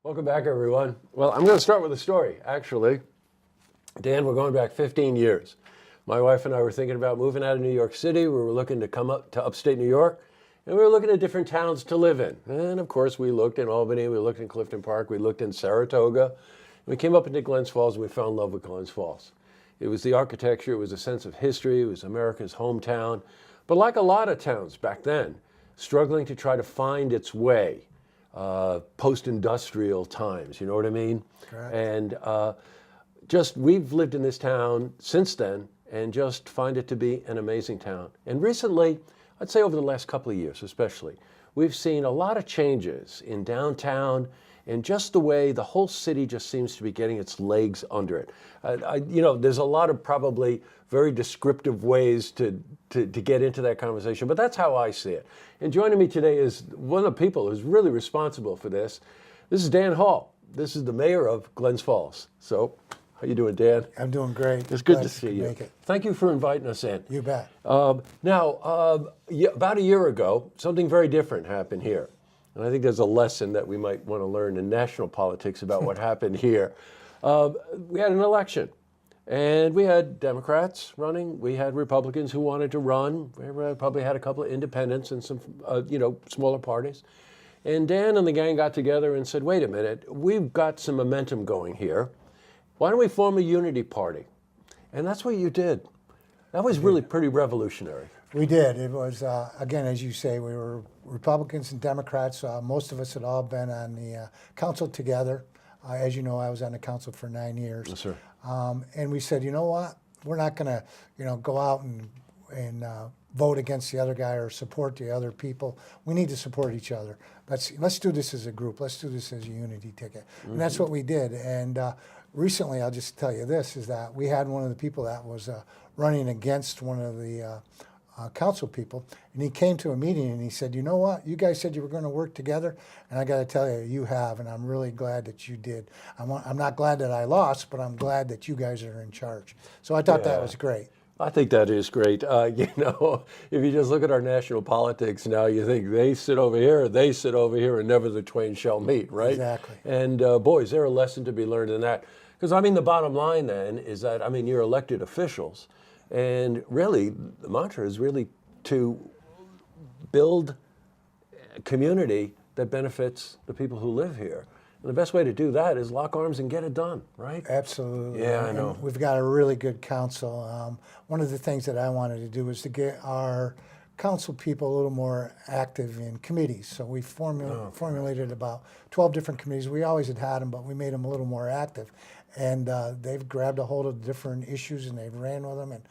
Welcome back, everyone. Well, I'm going to start with a story, actually. Dan, we're going back 15 years. My wife and I were thinking about moving out of New York City. We were looking to come up to upstate New York, and we were looking at different towns to live in. And, of course, we looked in Albany, we looked in Clifton Park, we looked in Saratoga. We came up into Glens Falls, and we fell in love with Glens Falls. It was the architecture, it was a sense of history, it was America's hometown. But like a lot of towns back then, struggling to try to find its way. Post-industrial times, you know what I mean? Correct. And we've lived in this town since then and just find it to be an amazing town. And recently, I'd say over the last couple of years especially, we've seen a lot of changes in downtown and just the way the whole city just seems to be getting its legs under it. There's a lot of probably very descriptive ways to get into that conversation, but that's how I see it. And joining me today is one of the people who's really responsible for this. This is Dan Hall. This is the mayor of Glens Falls. So, how you doing, Dan? I'm doing great. It's good Glad to see you. make it. Thank you for inviting us in. You bet. About a year ago, something very different happened here. And I think there's a lesson that we might want to learn in national politics about what happened here. We had an election, and we had Democrats running. We had Republicans who wanted to run. We probably had a couple of independents and some, smaller parties. And Dan and the gang got together and said, wait a minute, we've got some momentum going here. Why don't we form a unity party? And that's what you did. That was really pretty revolutionary. We did. It was, again, as you say, we were Republicans and Democrats. Most of us had all been on the council together. As you know, I was on the council for 9 years. Yes, sir. And we said, you know what? We're not going to, go out and vote against the other guy or support the other people. We need to support each other. Let's do this as a group. Let's do this as a unity ticket. And that's what we did. And recently, I'll just tell you this, is that we had one of the people that was running against one of the council people, and he came to a meeting and he said, you know what, you guys said you were going to work together, and I got to tell you, you have, and I'm really glad that you did. I'm not glad that I lost, but I'm glad that you guys are in charge. So I thought that was great. I think that is great. If you just look at our national politics now, you think they sit over here, they sit over here, and never the twain shall meet, right? Exactly. And boy, is there a lesson to be learned in that. Because, the bottom line then is that, you're elected officials. And really, the mantra is really to build a community that benefits the people who live here. And the best way to do that is lock arms and get it done, right? Absolutely. Yeah, I know. And we've got a really good council. One of the things that I wanted to do was to get our council people a little more active in committees. So we formulated about 12 different committees. We always had them, but we made them a little more active. And they've grabbed a hold of different issues and they've ran with them, and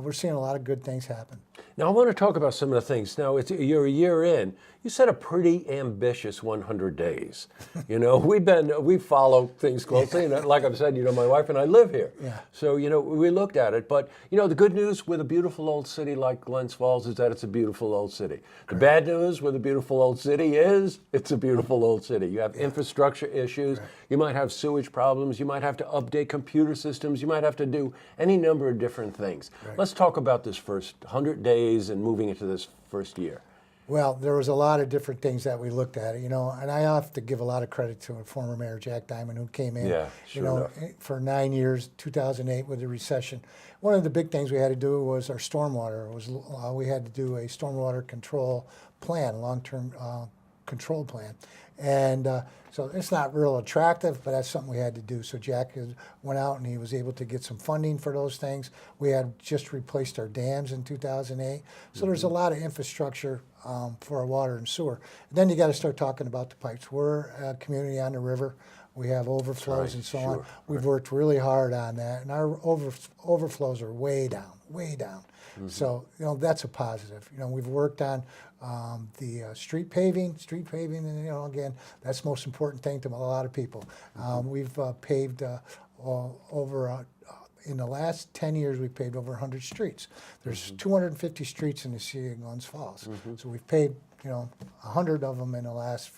we're seeing a lot of good things happen. Now I want to talk about some of the things. Now you're a year in. You set a pretty ambitious 100 days. We follow things closely, and like I've said, my wife and I live here. Yeah. So we looked at it, but the good news with a beautiful old city like Glens Falls is that it's a beautiful old city. The bad news with a beautiful old city is it's a beautiful old city. You have infrastructure issues. Right. You might have sewage problems. You might have to update computer systems. You might have to do any number of different things. Right. Let's talk about this first 100 days and moving into this first year. Well, there was a lot of different things that we looked at, and I have to give a lot of credit to former Mayor Jack Diamond, who came in, for 9 years, 2008 with the recession. One of the big things we had to do was our stormwater. We had to do a stormwater control plan, long-term control plan. And so it's not real attractive, but that's something we had to do. So Jack went out and he was able to get some funding for those things. We had just replaced our dams in 2008. So there's a lot of infrastructure for our water and sewer. And then you got to start talking about the pipes. We're a community on the river. We have overflows and so on. We've worked really hard on that, and our overflows are way down, way down. So, that's a positive. We've worked on the street paving, and, again, that's the most important thing to a lot of people. We've paved over, in the last 10 years, we've paved over 100 streets. There's 250 streets in the City of Glens Falls. So we've paved, 100 of them in the last,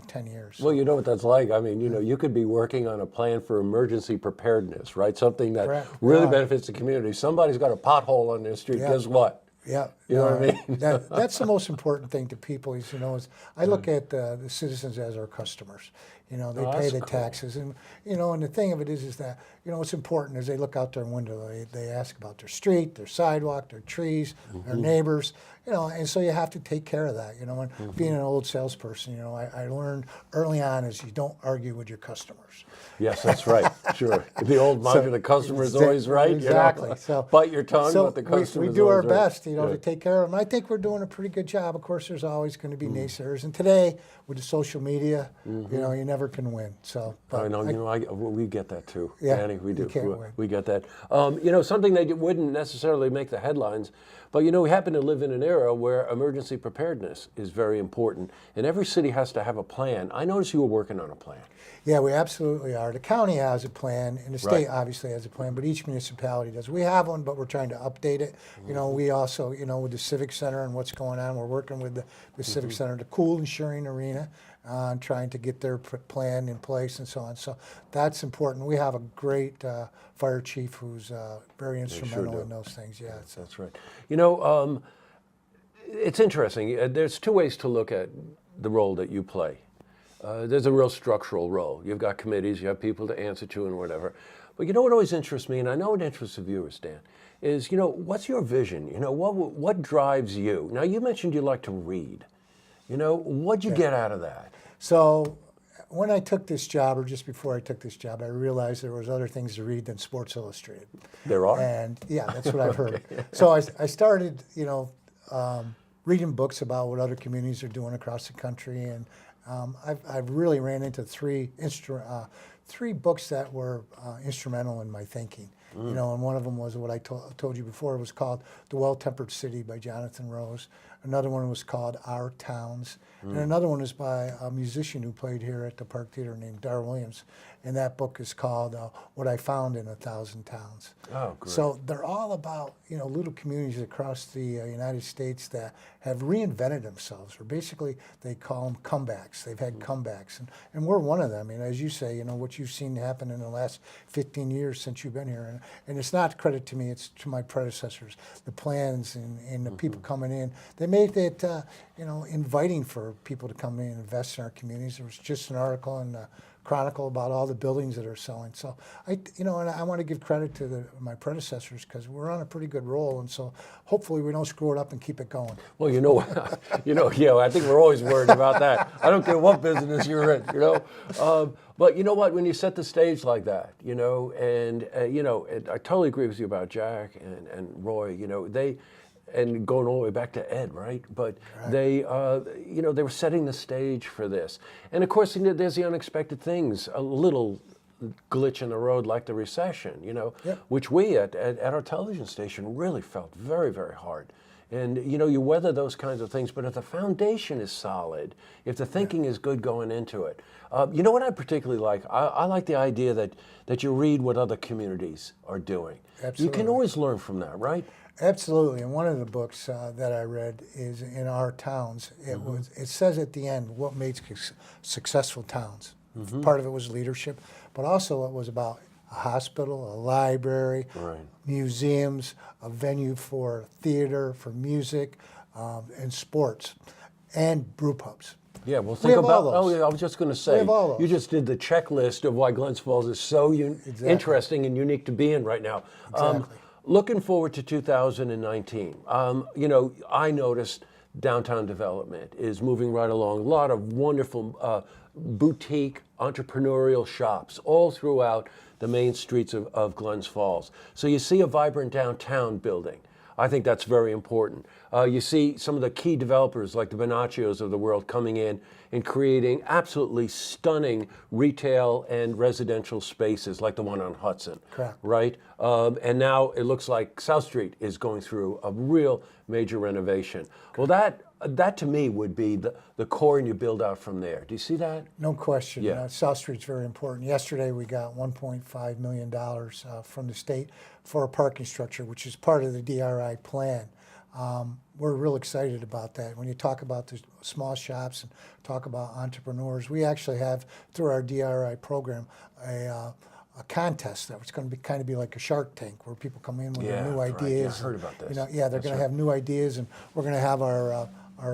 10 years. Well, you know what that's like. You could be working on a plan for emergency preparedness, right? Something that really benefits the community. Somebody's got a pothole on their street. Guess what? Yeah, You know what I mean? that's the most important thing to people is, is I look at the citizens as our customers. They Oh, pay that's the cool. taxes, and and the thing of it is that what's important is they look out their window, they ask about their street, their sidewalk, their trees, their neighbors, and so you have to take care of that. And being an old salesperson, I learned early on is you don't argue with your customers. Yes, that's right. Sure. The old mantra, the customer's always right. Exactly. So bite your tongue, but the customer's we do our always right. best, to take care of them. I think we're doing a pretty good job. Of course, there's always going to be naysayers, and today with the social media, you never can win. So I know. We get that too. Yeah, Danny, we do. you can't win. We get that. Something that wouldn't necessarily make the headlines, but we happen to live in an era where emergency preparedness is very important, and every city has to have a plan. I noticed you were working on a plan. Yeah, we absolutely are. The county has a plan, and the state obviously has a plan, but each municipality does. We have one, but we're trying to update it. We also, with the Civic Center and what's going on, we're working with the Civic Center, the Cool and Sharing Arena, trying to get their plan in place and so on. So that's important. We have a great fire chief who's very instrumental in those things. Yeah, that's right. It's interesting. There's two ways to look at the role that you play. There's a real structural role. You've got committees, you have people to answer to and whatever. But what always interests me, and I know it interests the viewers, Dan, is, what's your vision? What drives you? Now, you mentioned you like to read. What'd you get out of that? So when I took this job, or just before I took this job, I realized there was other things to read than Sports Illustrated. There are? And yeah, that's what I've heard. So I started, reading books about what other communities are doing across the country, and I've really ran into three books that were instrumental in my thinking. And one of them was what I told you before. It was called The Well-Tempered City by Jonathan Rose. Another one was called Our Towns. And another one is by a musician who played here at the Park Theater named Dar Williams. And that book is called What I Found in 1,000 Towns. Oh, great. So they're all about, little communities across the United States that have reinvented themselves, or basically they call them comebacks. They've had comebacks. And we're one of them. And as you say, what you've seen happen in the last 15 years since you've been here. And it's not credit to me, it's to my predecessors. The plans and the people coming in. They made it, inviting for people to come in and invest in our communities. There was just an article in the Chronicle about all the buildings that are selling. So and I want to give credit to my predecessors, because we're on a pretty good roll, and so hopefully we don't screw it up and keep it going. Well, I think we're always worried about that. I don't care what business you're in, But you know what? When you set the stage like that, and I totally agree with you about Jack and Roy. And going all the way back to Ed, right? But they were setting the stage for this. And of course, there's the unexpected things, a little glitch in the road like the recession, which we at our television station really felt very, very hard. And, you weather those kinds of things, but if the foundation is solid, if the thinking is good going into it, what I particularly like? I like the idea that you read what other communities are doing. Absolutely. You can always learn from that, right? Absolutely, and one of the books that I read is In Our Towns. It says at the end what makes successful towns. Part of it was leadership, but also it was about a hospital, a library, museums, a venue for theater, for music, and sports, and brew pubs. Yeah, well, think about. Oh, yeah, I was just going to say. You just did the checklist of why Glens Falls is so interesting and unique to be in right now. Exactly. Looking forward to 2019, I noticed downtown development is moving right along. A lot of wonderful boutique entrepreneurial shops all throughout the main streets of Glens Falls. So you see a vibrant downtown building. I think that's very important. You see some of the key developers like the Bonaccios of the world coming in and creating absolutely stunning retail and residential spaces like the one on Hudson. Correct. Right? And now it looks like South Street is going through a real major renovation. Well, that to me would be the core, and you build out from there. Do you see that? No question. Yeah. South Street's very important. Yesterday we got $1.5 million from the state for a parking structure, which is part of the DRI plan. We're real excited about that. When you talk about the small shops and talk about entrepreneurs, we actually have, through our DRI program, a contest that was going to be kind of be like a Shark Tank, where people come in with their new right. ideas. Yeah, I heard about this. They're going to have new ideas, and we're going to have our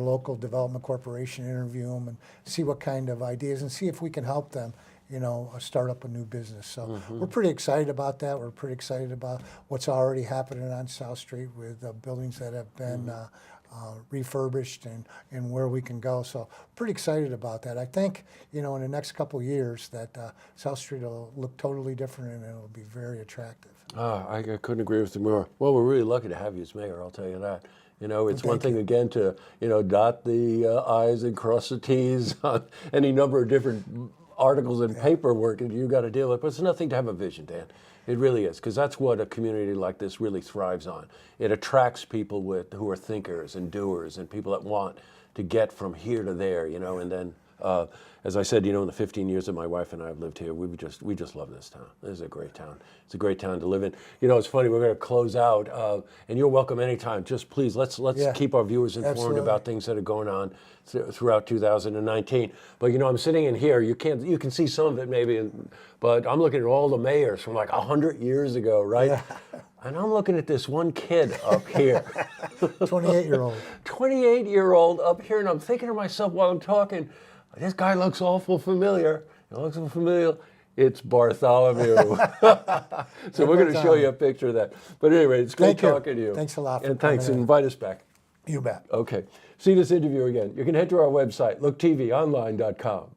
local development corporation interview them and see what kind of ideas and see if we can help them, start up a new business. So we're pretty excited about that. We're pretty excited about what's already happening on South Street with buildings that have been refurbished and where we can go. So pretty excited about that. I think, in the next couple of years that South Street will look totally different and it'll be very attractive. I couldn't agree with you more. Well, we're really lucky to have you as mayor, I'll tell you that. It's one thing, again, to, dot the I's and cross the T's on any number of different articles and paperwork that you got to deal with, but it's nothing to have a vision, Dan. It really is, because that's what a community like this really thrives on. It attracts people who are thinkers and doers and people that want to get from here to there, and then, as I said, in the 15 years that my wife and I have lived here, we just love this town. This is a great town. It's a great town to live in. It's funny, we're going to close out, and you're welcome anytime. Just please, let's keep our viewers informed about things that are going on throughout 2019. But I'm sitting in here. You can see some of it maybe, but I'm looking at all the mayors from like 100 years ago, right? Yeah. And I'm looking at this one kid up here. 28-year-old. 28-year-old up here, and I'm thinking to myself while I'm talking, this guy looks awful familiar. He looks awful familiar. It's Bartholomew. So we're going to show you a picture of that. But anyway, it's great talking to you. Thanks a lot. And thanks, and invite us back. You bet. Okay. See this interview again. You can head to our website, looktvonline.com.